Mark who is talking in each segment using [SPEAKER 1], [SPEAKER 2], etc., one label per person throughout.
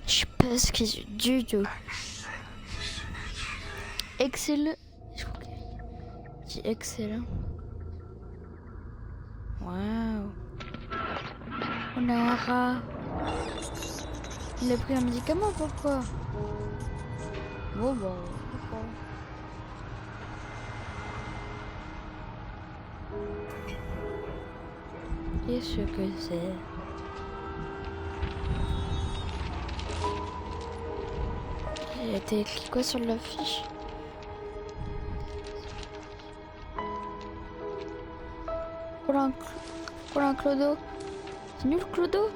[SPEAKER 1] Je sais pas ce qu'ils ont du tout. Excellent. Je crois qu'il dit excellent. Waouh. On a un rat. Il a pris un médicament, pourquoi? Bon, bon, pourquoi? Qu'est-ce que c'est? Il a été écrit quoi sur l'affiche? Colin Clodo. C'est nul Clodo?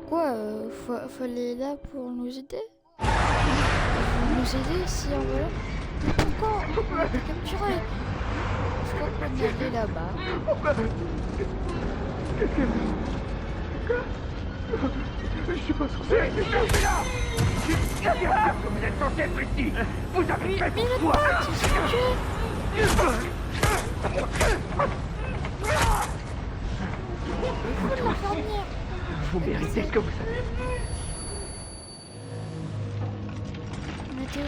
[SPEAKER 1] Quoi? Faut aller là pour nous aider? Nous aider si on veut? Mais pourquoi? Comme tu rêves. Je crois qu'on est allé là-bas.
[SPEAKER 2] Je suis pas censé être là. Vous êtes censé être ici. Vous avez fait pour toi. Vous méritez ce que vous avez.
[SPEAKER 1] On était où?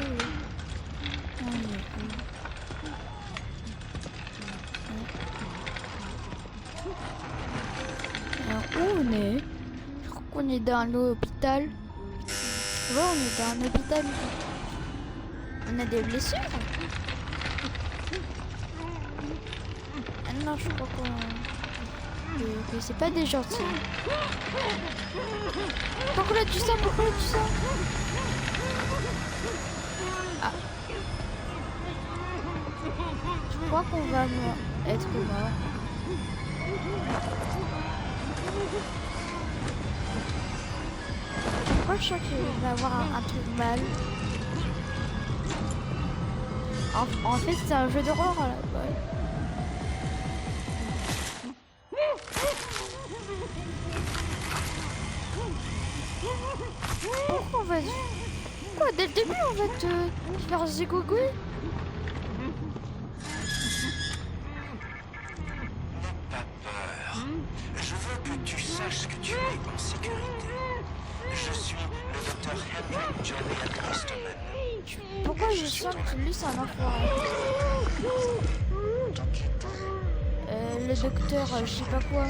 [SPEAKER 1] Alors, où on est? Je crois qu'on est dans l'hôpital. Ouais, on est dans un hôpital. On a des blessures? Ah non, je crois que c'est pas des gentils. Pourquoi là tu sens? Pourquoi là tu sens? Ah. Je crois qu'on va être mort. Pourquoi je sens qu'il va avoir un truc mal? En fait, c'est un jeu d'horreur là. Ouais. Pourquoi on va... Quoi, dès le début, on va te faire zigouigouis?
[SPEAKER 3] N'aie pas peur. Je veux que tu saches que tu es en sécurité. Je suis le docteur Henry Julian Osterman.
[SPEAKER 1] Pourquoi je sens que lui, c'est un enfoiré? Le docteur, je sais pas quoi.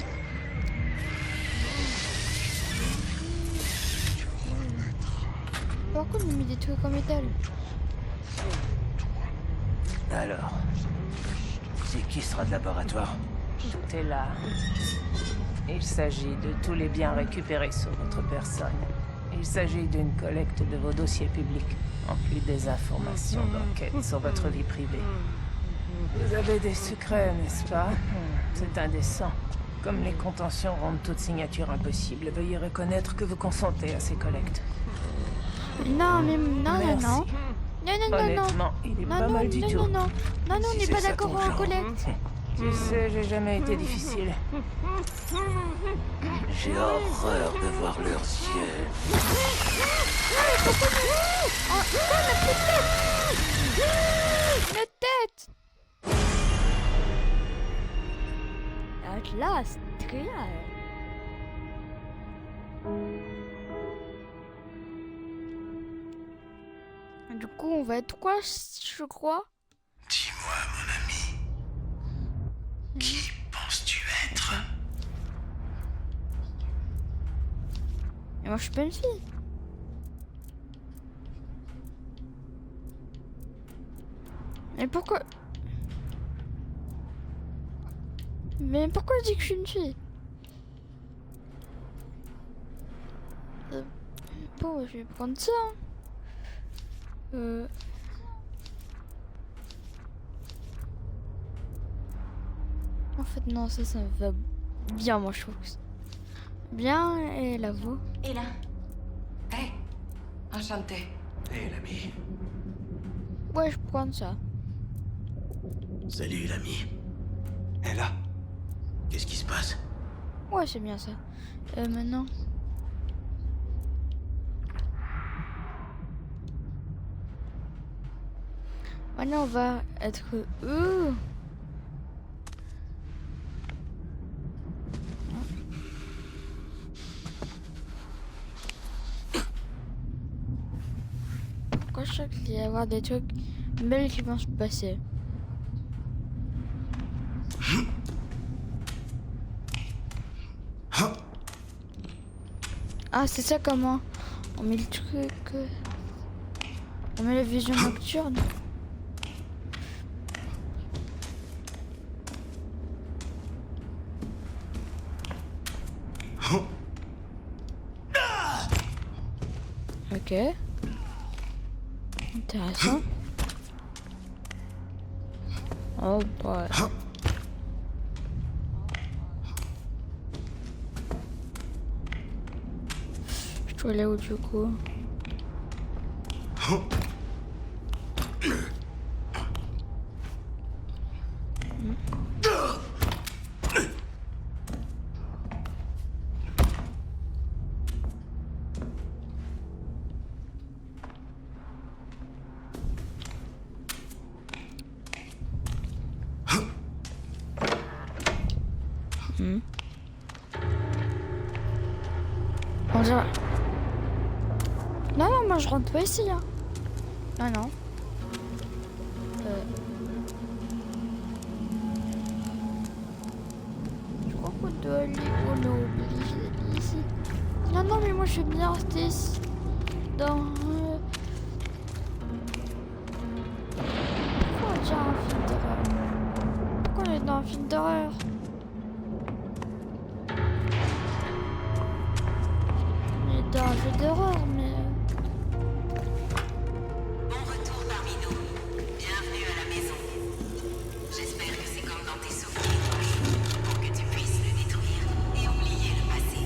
[SPEAKER 1] Pourquoi on a mis des trucs en métal?
[SPEAKER 4] Alors, c'est qui sera de laboratoire?
[SPEAKER 5] Tout est là. Il s'agit de tous les biens récupérés sur votre personne. Il s'agit d'une collecte de vos dossiers publics, en plus des informations d'enquête sur votre vie privée. Vous avez des secrets, n'est-ce pas? C'est indécent. Comme les contentions rendent toute signature impossible, veuillez reconnaître que vous consentez à ces collectes.
[SPEAKER 1] Non, mais non,
[SPEAKER 5] Merci.
[SPEAKER 1] non, non. Non, non, non, non.
[SPEAKER 5] Honnêtement, il est
[SPEAKER 1] Non,
[SPEAKER 5] pas
[SPEAKER 1] non,
[SPEAKER 5] mal du
[SPEAKER 1] non,
[SPEAKER 5] tout.
[SPEAKER 1] non, non. Non, non, on
[SPEAKER 4] Si
[SPEAKER 1] n'est
[SPEAKER 4] c'est
[SPEAKER 1] pas
[SPEAKER 4] ça
[SPEAKER 1] d'accord
[SPEAKER 4] ton
[SPEAKER 1] en
[SPEAKER 4] genre.
[SPEAKER 1] collecte.
[SPEAKER 5] Tu sais, j'ai jamais été difficile.
[SPEAKER 4] J'ai horreur de voir leurs yeux.
[SPEAKER 1] Oh, notre tête! Atlas, trial. Du coup, on va être quoi, je crois?
[SPEAKER 3] Dis-moi, mon ami. Qui penses-tu être?
[SPEAKER 1] Et moi, je suis pas une fille. Mais pourquoi? Mais pourquoi je dis que je suis une fille? Bon, je vais prendre ça. Hein. En fait, non, ça me va bien, moi, je trouve. Bien, et la voix.
[SPEAKER 6] Et là? Hey, enchanté.
[SPEAKER 3] Hé, l'ami.
[SPEAKER 1] Ouais, je prends ça.
[SPEAKER 3] Salut, l'ami. Et là? Qu'est-ce qui se passe?
[SPEAKER 1] Ouais, c'est bien ça. Maintenant. Maintenant, on va être... je sais qu'il va y avoir des trucs belles qui vont se passer. Ah, c'est ça comment on met le truc. On met la vision nocturne. Ok. Intéressant. Oh boy. Je dois aller où du coup? On dirait... Non, non, moi je rentre pas ici. Hein. Ah non. Je crois qu'on doit aller. On est obligé d'aller ici. Non, non, mais moi je vais bien rester ici. Dans. Pourquoi on dirait un film d'horreur? Pourquoi on est dans un film d'horreur? Dans un jeu d'horreur, mais...
[SPEAKER 7] Bon retour parmi nous. Bienvenue à la maison. J'espère que c'est comme dans tes souvenirs, pour que tu puisses le détruire et oublier le passé.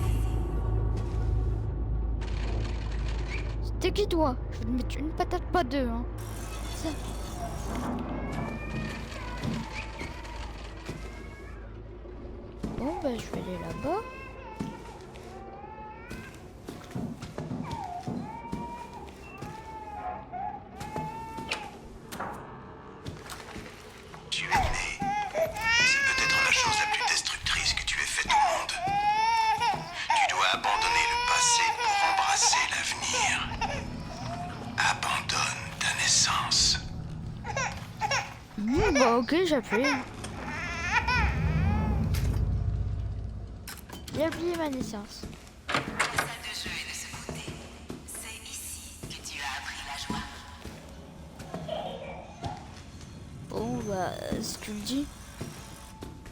[SPEAKER 1] C'était qui toi? Je vais te mettre une patate, pas deux, hein. Ça. Bon, bah je vais aller là-bas.
[SPEAKER 3] Tu es né. C'est peut-être la chose la plus destructrice que tu aies faite au monde. Tu dois abandonner le passé pour embrasser l'avenir. Abandonne ta naissance.
[SPEAKER 1] Bah ok, j'appuie. J'ai oublié ma naissance.
[SPEAKER 7] La salle de jeu est de ce côté. C'est ici que tu as appris la joie.
[SPEAKER 1] Bon bah, si tu le dis.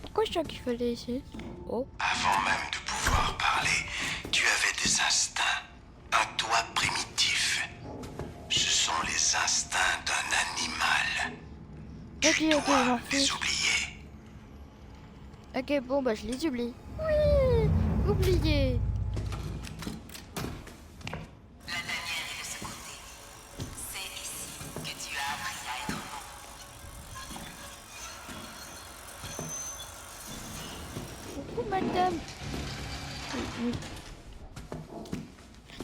[SPEAKER 1] Pourquoi je crois qu'il fallait ici? Oh.
[SPEAKER 3] Avant même de pouvoir parler, tu avais des instincts. Un toi primitif. Ce sont les instincts d'un animal.
[SPEAKER 1] Ok,
[SPEAKER 3] Tu
[SPEAKER 1] ok,
[SPEAKER 3] dois
[SPEAKER 1] j'en
[SPEAKER 3] les
[SPEAKER 1] fiche.
[SPEAKER 3] oublier.
[SPEAKER 1] Ok, bon bah je les oublie. Oui, oublié.
[SPEAKER 7] La tanière est de ce côté. C'est ici que tu as appris à être bon.
[SPEAKER 1] Coucou madame. Oui, oui.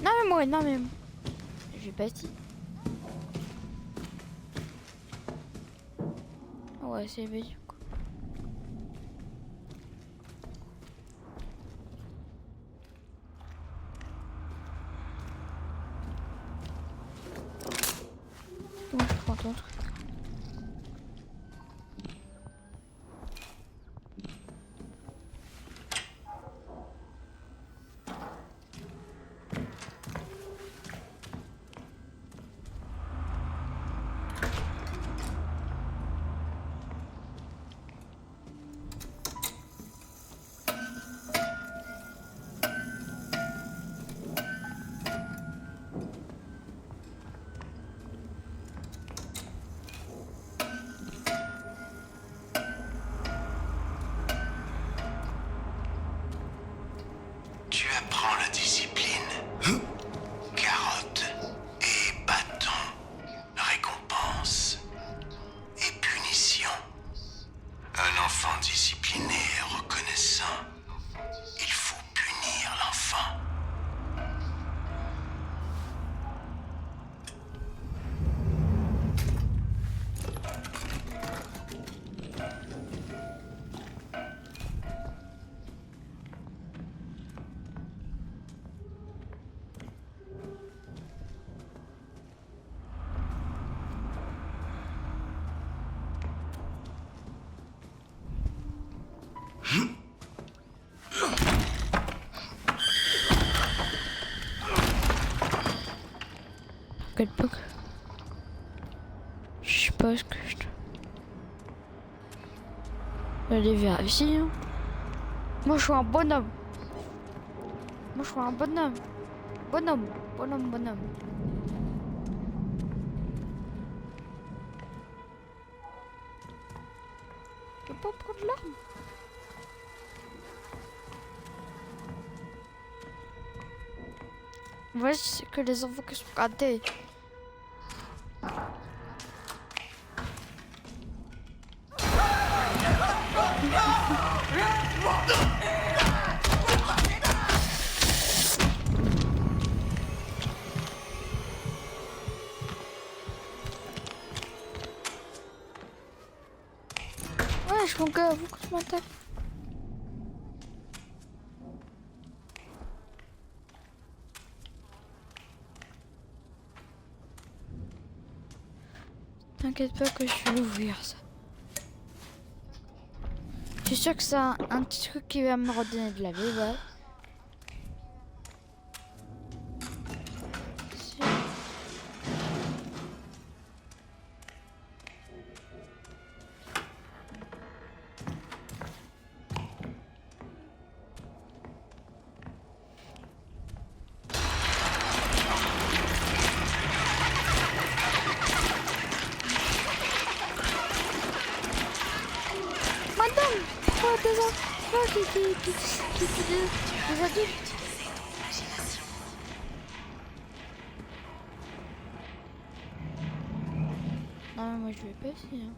[SPEAKER 1] Non mais moi, non mais... Je vais pas ici. Ouais, c'est bien. Bon, je prends ton truc.
[SPEAKER 3] Tu apprends la discipline. Carotte et bâton. Récompense et punition. Un enfant discipliné et reconnaissant. Il faut punir l'enfant.
[SPEAKER 1] T'inquiète pas que... Je sais pas ce que je... J'allais vérifier. Hein. Moi je suis un bonhomme. Moi je suis un bonhomme. Bonhomme. Je peux pas prendre l'arme. Ouais, c'est que les enfants qui sont ratés. Ouais, je manque à vous que je m'attaque. T'inquiète pas que je vais l'ouvrir ça. Je suis sûr que c'est un petit truc qui va me redonner de la vie, ouais. Madame, pourquoi des enfants qui des adultes? Non mais moi je vais pas ici. Hein.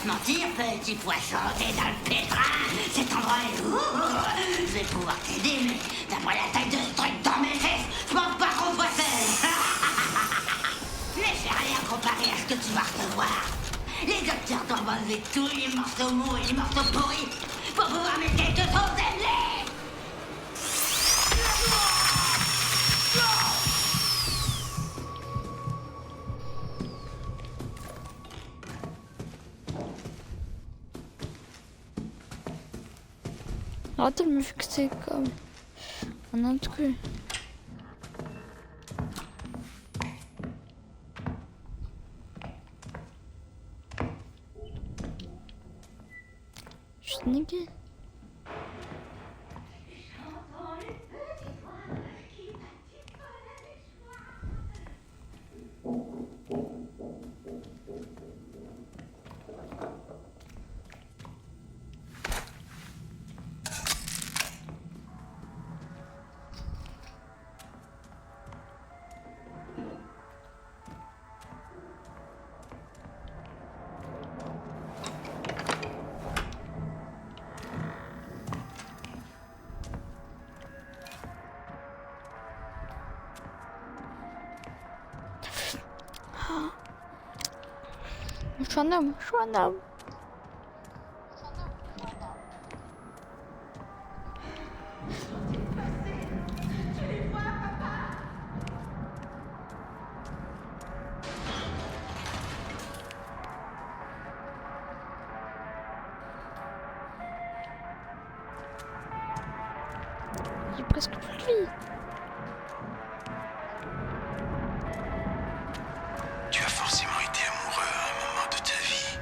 [SPEAKER 7] Mentir, petit poisson, t'es dans le pétrin. Cet endroit est lourd. Je vais pouvoir t'aider, mais d'après la taille de ce truc dans mes fesses, je manque pas trop de poisson. Mais c'est rien comparé à ce que tu vas recevoir. Les docteurs doivent enlever tous les morceaux mous et les morceaux pourris pour pouvoir mettre quelque chose d'aimé.
[SPEAKER 1] Arrête de me fixer comme un intrus. Je suis niquée. Je suis un homme, je suis un homme. J'ai presque plus de vie.
[SPEAKER 3] Tu as forcément été amoureux à un moment de ta vie,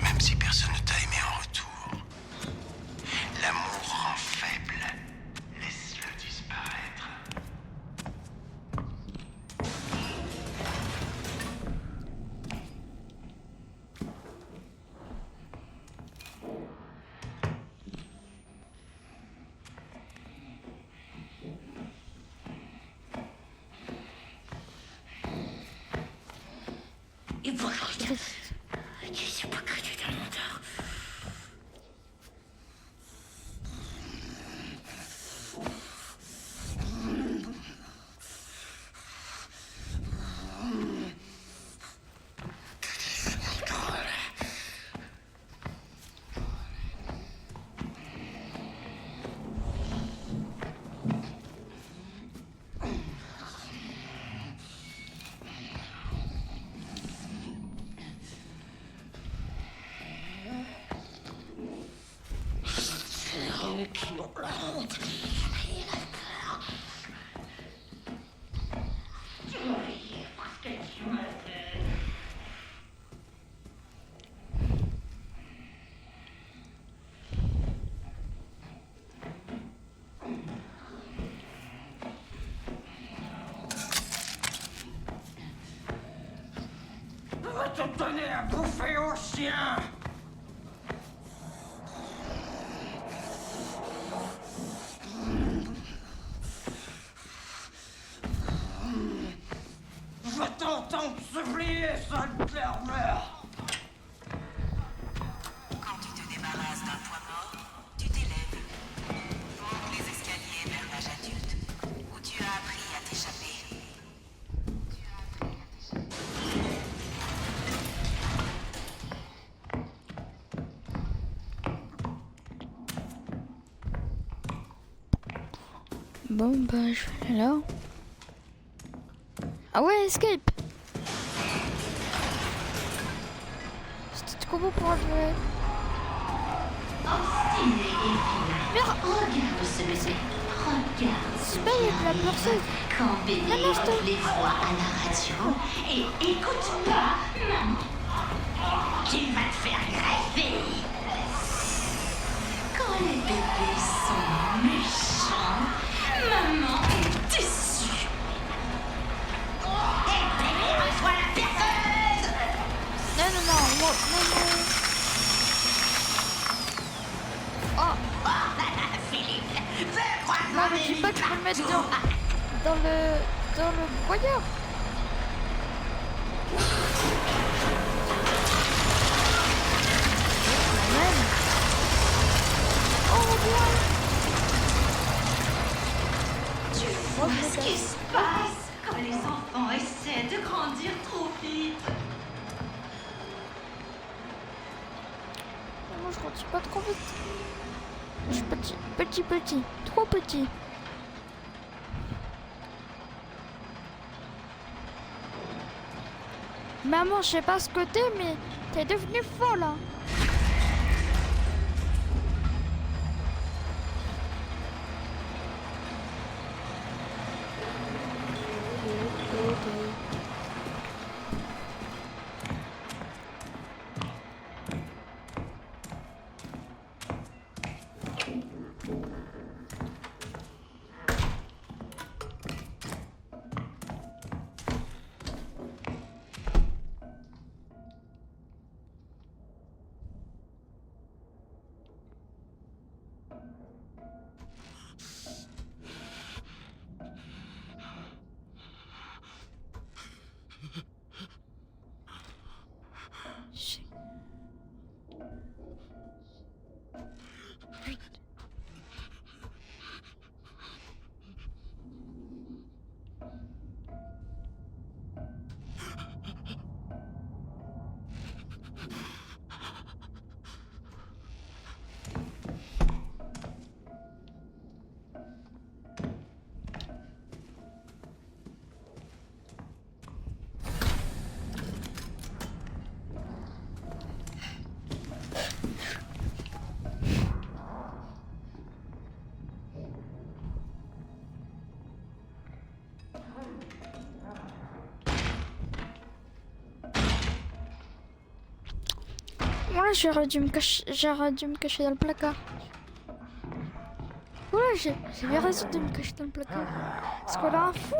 [SPEAKER 3] même si personne ne t'a aimé en retour. L'amour rend faible. Laisse-le disparaître.
[SPEAKER 7] Il faut que je sais pas que tu te l'endors. Qui ont la honte et la peur. Tu m'as rire parce que tu m'as fait. On va te donner à bouffer au chien. Je t'entends supplier, sale pervers.
[SPEAKER 8] Quand tu te débarrasses d'un poids mort, tu t'élèves. Monte les escaliers vers l'âge adulte, où tu as appris à t'échapper.
[SPEAKER 1] Bon, bah, je vais là. Ah ouais, escape! C'était trop beau pour jouer.
[SPEAKER 7] Obstiné et vilain.
[SPEAKER 1] Merde!
[SPEAKER 7] Regarde ce bébé. Regarde ce
[SPEAKER 1] C'est pas avec la
[SPEAKER 7] gamin.
[SPEAKER 1] perceuse.
[SPEAKER 7] Quand bébé
[SPEAKER 1] Non, non, stop.
[SPEAKER 7] les voix à la radio et écoute pas, maman. Tu vas te faire greffer. Quand les bébés sont méchants, maman est déçue. Et bébé reçoit la perceuse.
[SPEAKER 1] Non, non, non, moi, non, non. Oh!
[SPEAKER 7] Philippe, fais croire
[SPEAKER 1] Non, mais tu peux pas que je peux le mettre dans le broyeur. Même. Oh, bien.
[SPEAKER 7] Tu vois ce qui se passe quand les enfants essaient de grandir trop vite.
[SPEAKER 1] Moi, je grandis pas trop vite. Je suis petit, trop petit. Maman, je sais pas ce que t'es, mais t'es devenue folle, hein. Moi, j'aurais dû me cacher dans le placard. Ouais, j'ai bien raison de me cacher dans le placard. Parce qu'on a un fou.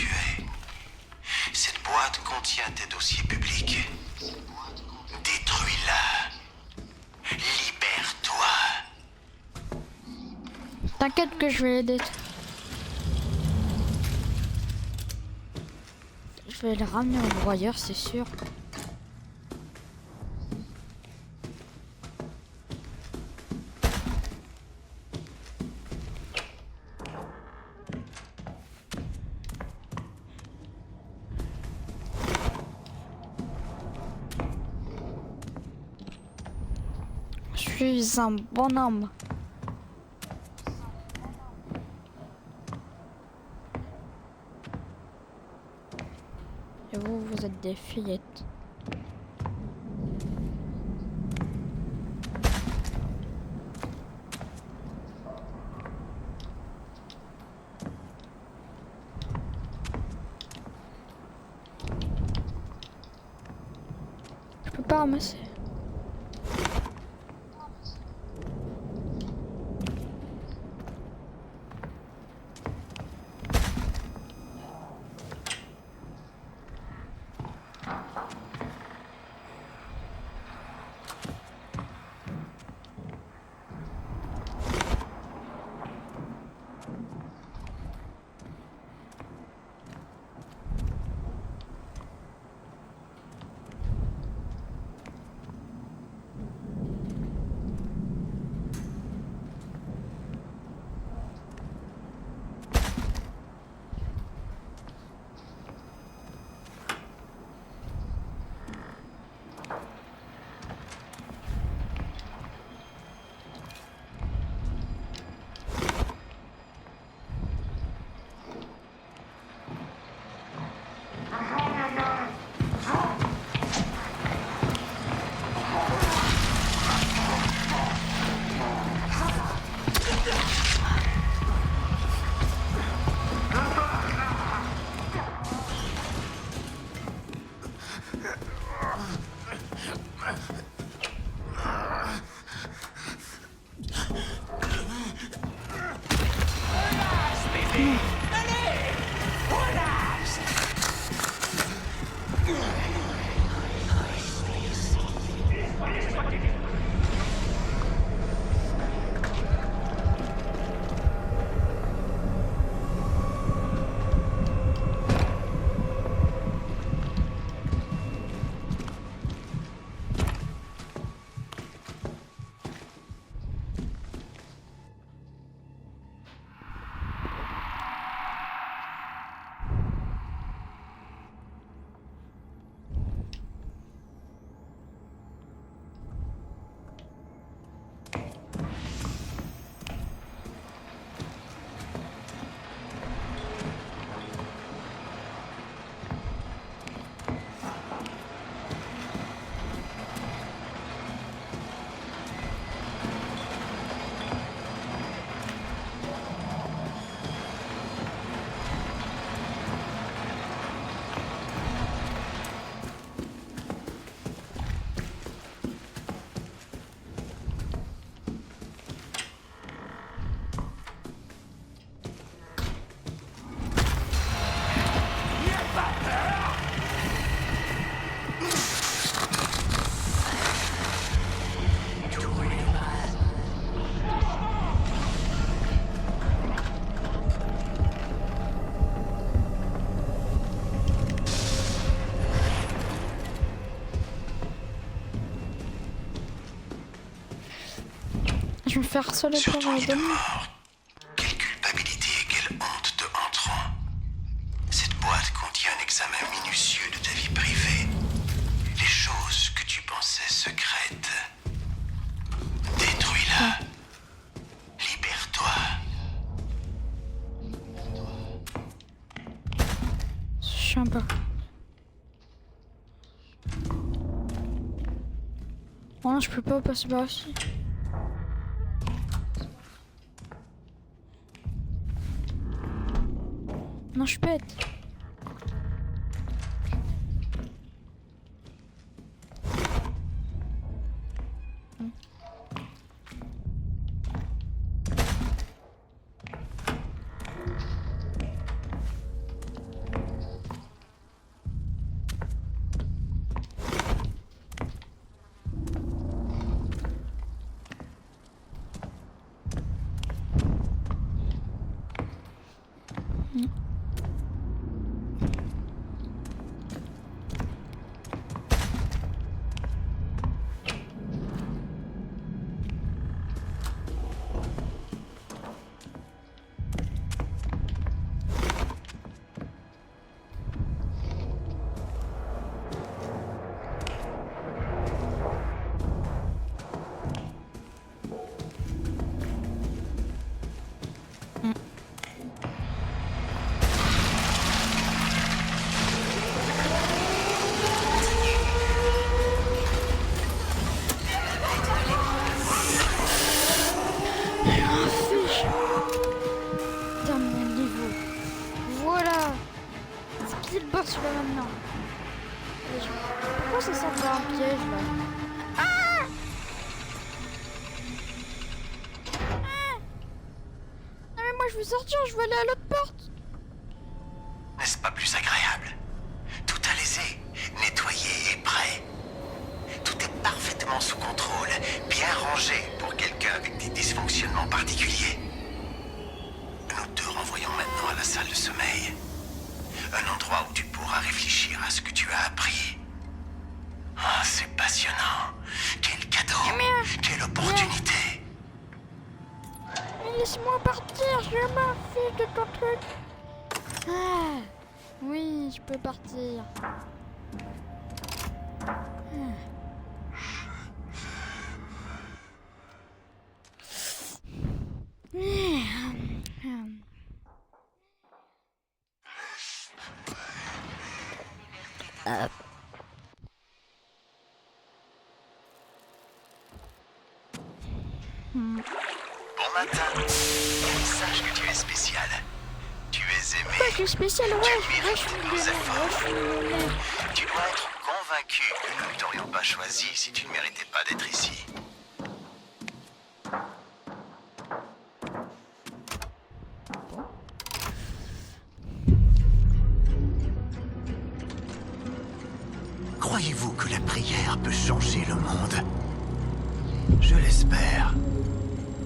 [SPEAKER 3] tu es. Cette boîte contient tes dossiers publics. Détruis-la. Libère-toi.
[SPEAKER 1] T'inquiète que je vais l'aider. Je vais le ramener au broyeur, c'est sûr. Je suis un bonhomme. Et vous, vous êtes des fillettes. Je peux pas ramasser. Je vais me faire harceler
[SPEAKER 3] Sur
[SPEAKER 1] par
[SPEAKER 3] ton lit de
[SPEAKER 1] demain.
[SPEAKER 3] mort, quelle culpabilité et quelle honte te hanteront. Cette boîte contient un examen minutieux de ta vie privée. Les choses que tu pensais secrètes. Détruis-la. Libère-toi.
[SPEAKER 1] Je suis un peu. Oh non, je peux pas passer par ici. Non, je suis bête. qui le boss là maintenant? Pourquoi ça semble un piège là? Ah! Non mais moi je veux sortir, je veux aller à l'autre porte.
[SPEAKER 3] N'est-ce pas plus agréable? Tout alésé, nettoyé et prêt. Tout est parfaitement sous contrôle, bien rangé pour quelqu'un avec des dysfonctionnements particuliers. Nous te renvoyons maintenant à la salle de sommeil. Un endroit où tu pourras réfléchir à ce que tu as appris. Ah, c'est passionnant. Quel cadeau. Quelle opportunité.
[SPEAKER 1] Mais laisse-moi partir, je m'en fiche de ton truc. Ah, oui, je peux partir.
[SPEAKER 3] Bon matin. Sache que tu es spécial. Tu es aimé.
[SPEAKER 1] Pourquoi je suis spécial? Ouais,
[SPEAKER 3] Tu
[SPEAKER 1] je
[SPEAKER 3] mérites
[SPEAKER 1] suis
[SPEAKER 3] nos
[SPEAKER 1] millionnaire,
[SPEAKER 3] efforts.
[SPEAKER 1] je suis millionnaire.
[SPEAKER 3] Tu dois être convaincu que nous ne t'aurions pas choisi si tu ne méritais pas d'être ici. Croyez-vous que la prière peut changer le monde? Je l'espère.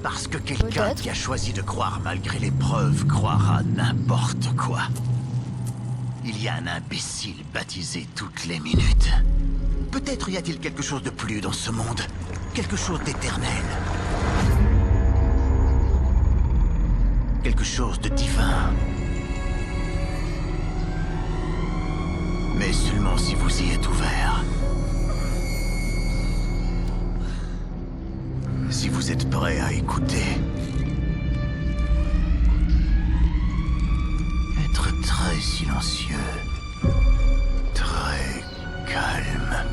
[SPEAKER 3] Parce que quelqu'un
[SPEAKER 1] Peut-être.
[SPEAKER 3] qui a choisi de croire malgré l'épreuve croira n'importe quoi. Il y a un imbécile baptisé toutes les minutes. Peut-être y a-t-il quelque chose de plus dans ce monde. Quelque chose d'éternel. Quelque chose de divin. Mais seulement si vous y êtes ouvert. Si vous êtes prêt à écouter. Être très silencieux. Très calme.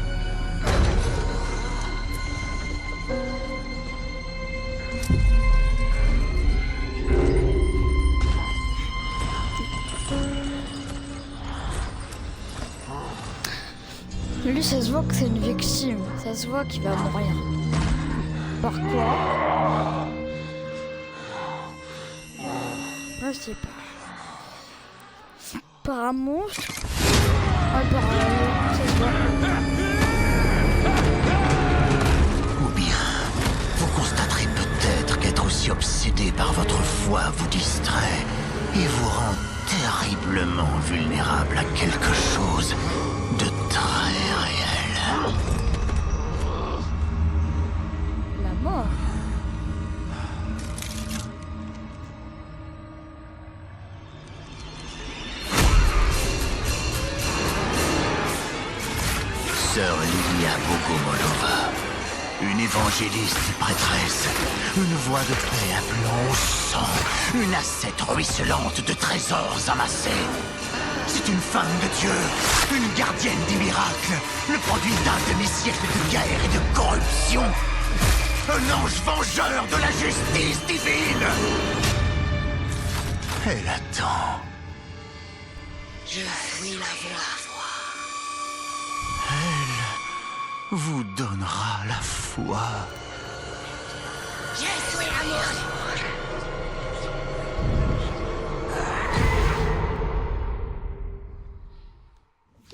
[SPEAKER 1] Lui, ça se voit que c'est une victime. Ça se voit qu'il va mourir. Par quoi? Je sais pas. Par un monstre? Ah, par un... ça se voit.
[SPEAKER 3] Ou bien, vous constaterez peut-être qu'être aussi obsédé par votre foi vous distrait et vous rend terriblement vulnérable à quelque chose de très réel.
[SPEAKER 1] La mort.
[SPEAKER 3] Sœur Lilia Bogomolova, une évangéliste prêtresse, une voix de paix appelant au sang, une assiette ruisselante de trésors amassés. C'est une femme de Dieu, une gardienne des miracles, le produit d'un demi-siècle de guerre et de corruption. Un ange vengeur de la justice divine. Elle attend.
[SPEAKER 7] Je suis la voix.
[SPEAKER 3] Elle vous donnera la foi.
[SPEAKER 7] Je suis l'amour.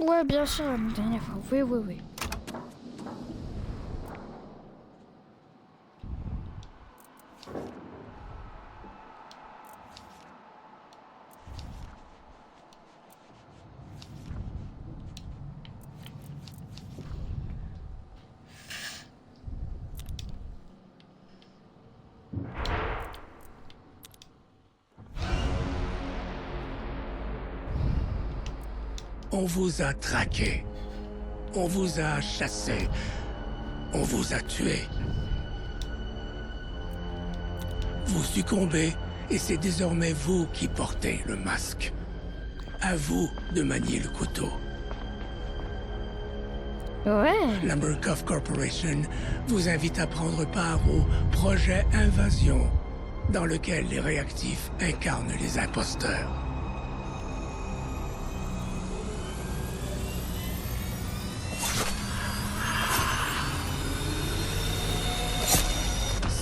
[SPEAKER 1] Ouais, bien sûr, une dernière fois. Oui, oui, oui.
[SPEAKER 9] On vous a traqué. On vous a chassé. On vous a tué. Vous succombez et c'est désormais vous qui portez le masque. À vous de manier le couteau.
[SPEAKER 1] Ouais.
[SPEAKER 9] L'Ambercoff Corporation vous invite à prendre part au projet Invasion, dans lequel les réactifs incarnent les imposteurs.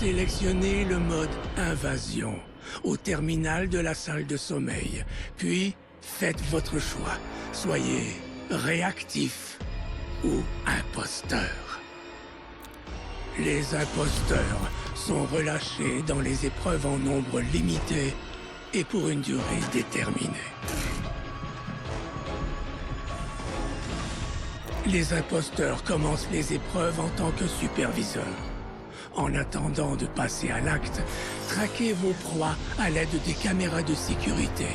[SPEAKER 9] Sélectionnez le mode invasion au terminal de la salle de sommeil. Puis, faites votre choix. Soyez réactif ou imposteur. Les imposteurs sont relâchés dans les épreuves en nombre limité et pour une durée déterminée. Les imposteurs commencent les épreuves en tant que superviseurs. En attendant de passer à l'acte, traquez vos proies à l'aide des caméras de sécurité.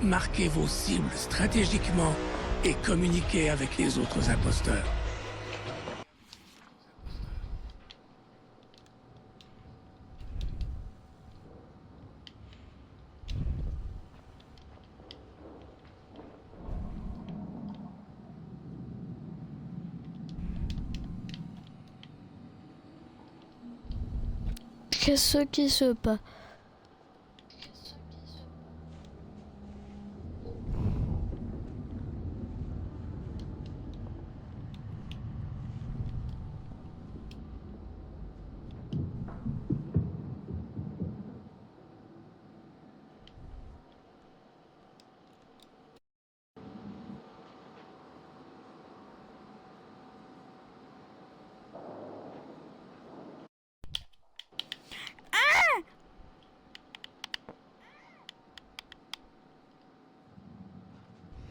[SPEAKER 9] Marquez vos cibles stratégiquement et communiquez avec les autres imposteurs.
[SPEAKER 1] Qu'est-ce qui se passe?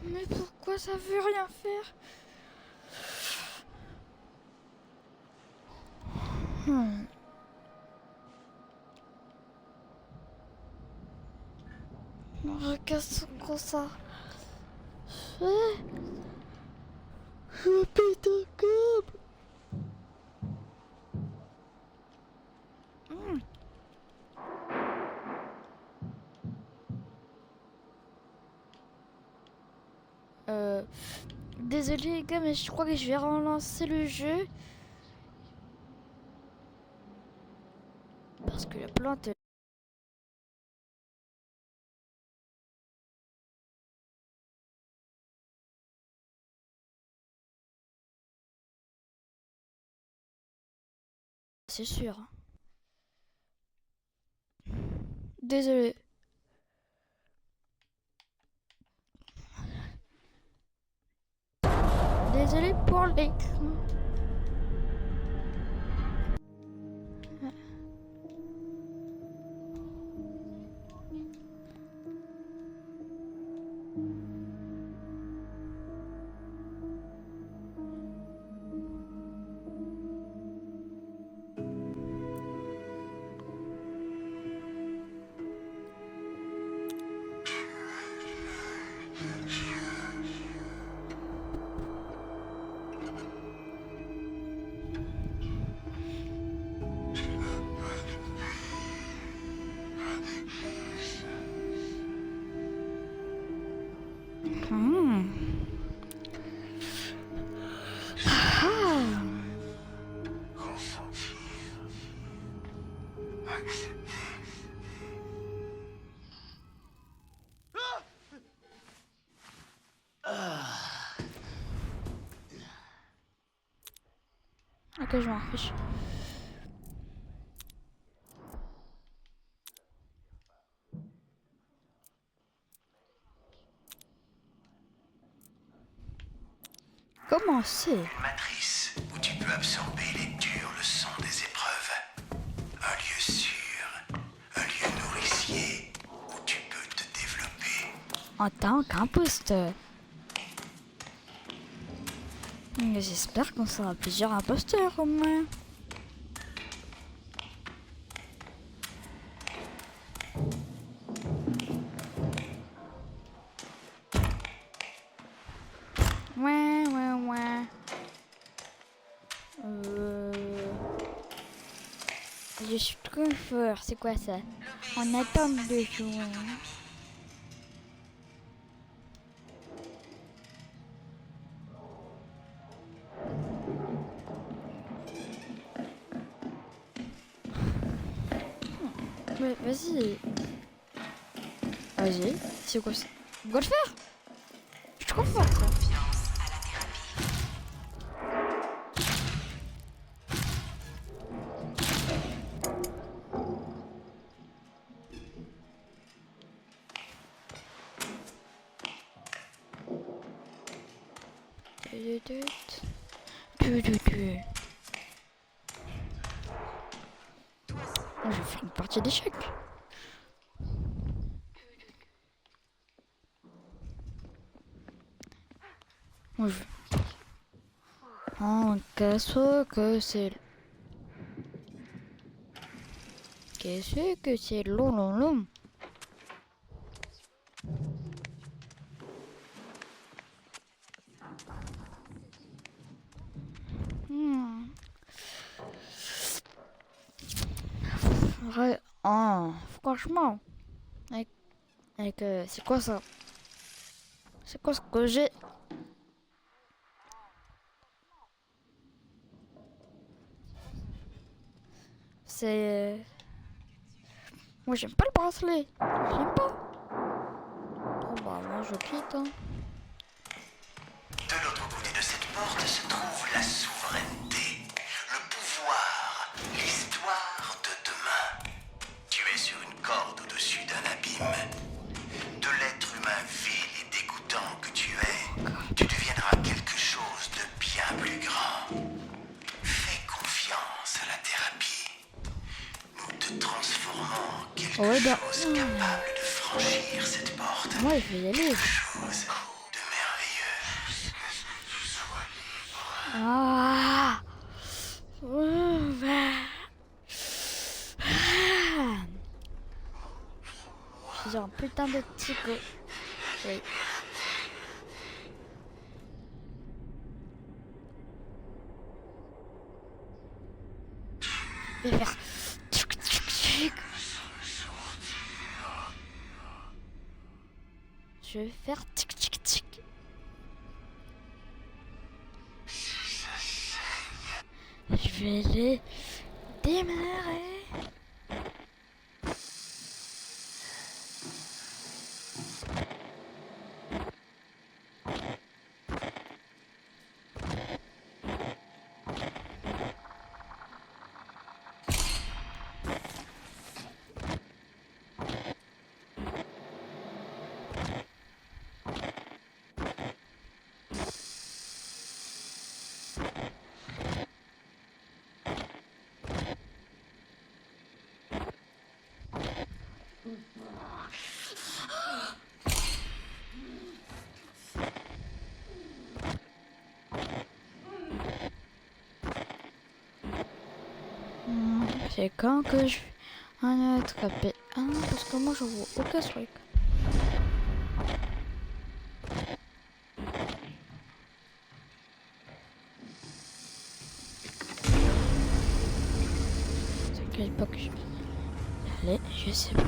[SPEAKER 1] Mais pourquoi ça veut rien faire? Qu'est-ce que ça fait? Je pète un câble. Désolé les gars, mais je crois que je vais relancer le jeu. Parce que la plante... C'est sûr. Désolé. Désolé pour l'écran. Ok, je m'en fiche. Comment c'est?
[SPEAKER 3] Une matrice où tu peux absorber les dures leçons des épreuves. Un lieu sûr, un lieu nourricier où tu peux te développer.
[SPEAKER 1] En tant qu'imposteur. Mais j'espère qu'on sera plusieurs imposteurs au moins. Ouais. Je suis trop fort, c'est quoi ça? On attend de jouer. Mais vas-y. Vas-y, c'est quoi ça? On va le faire? Je comprends pas.
[SPEAKER 8] Confiance à la thérapie.
[SPEAKER 1] Je vais faire une partie d'échecs. En caso que c'est... Qu'est-ce que c'est long. Franchement, c'est quoi ça? C'est quoi ce que j'ai? C'est... Moi j'aime pas le bracelet. J'aime pas. Oh bah moi je quitte hein.
[SPEAKER 3] De l'autre côté de cette porte se trouve la souveraineté, le pouvoir, l'histoire de demain. Tu es sur une corde au-dessus d'un abîme. De l'être humain vil et dégoûtant que tu es, tu deviendras quelque chose de bien plus grand. Fais confiance à la thérapie. Nous te transformons en quelque chose capable de franchir cette porte.
[SPEAKER 1] Moi je vais y aller.
[SPEAKER 3] Chose de merveilleux.
[SPEAKER 1] Ah. J'ai un putain de tico. Oui. Je vais faire... Je vais faire tic tic tic. Je vais les démarrer. C'est quand que je vais en attraper un parce que moi je vois aucun truc. C'est quelle époque je vais. Allez, je sais pas.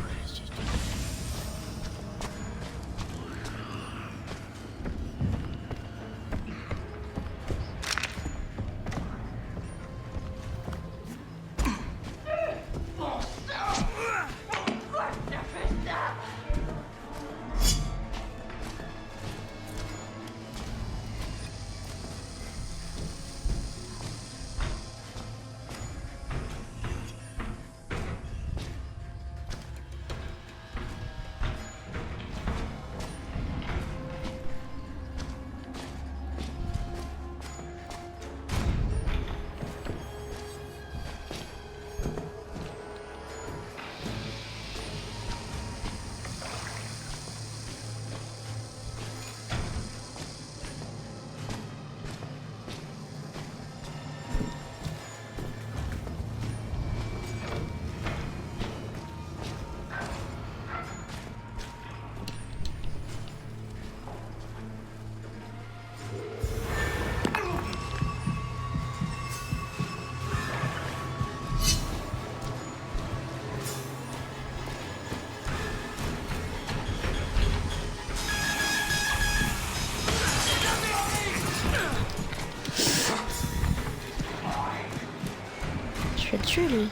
[SPEAKER 1] Je vais le tuer lui.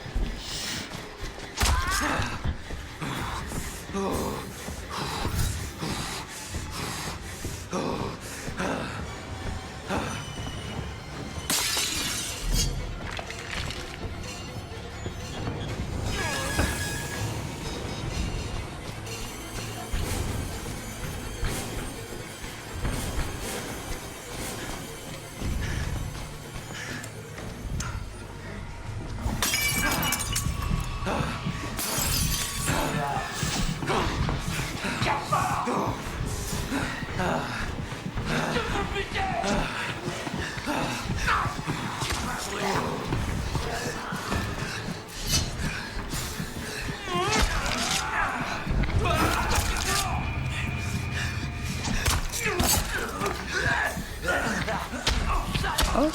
[SPEAKER 1] Oh,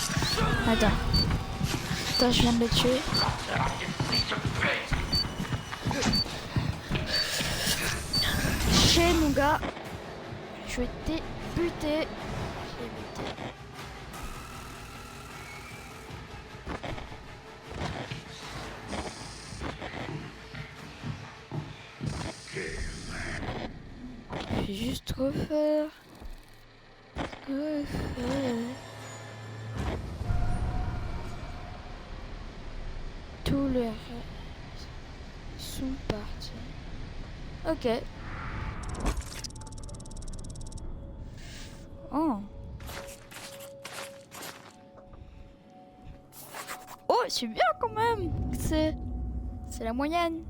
[SPEAKER 1] attends. Attends, je viens de le tuer. Chez mon gars. Je vais te buter. Je vais juste refaire. Tous les restes sont partis. Ok. Oh. Oh, c'est bien quand même. C'est la moyenne.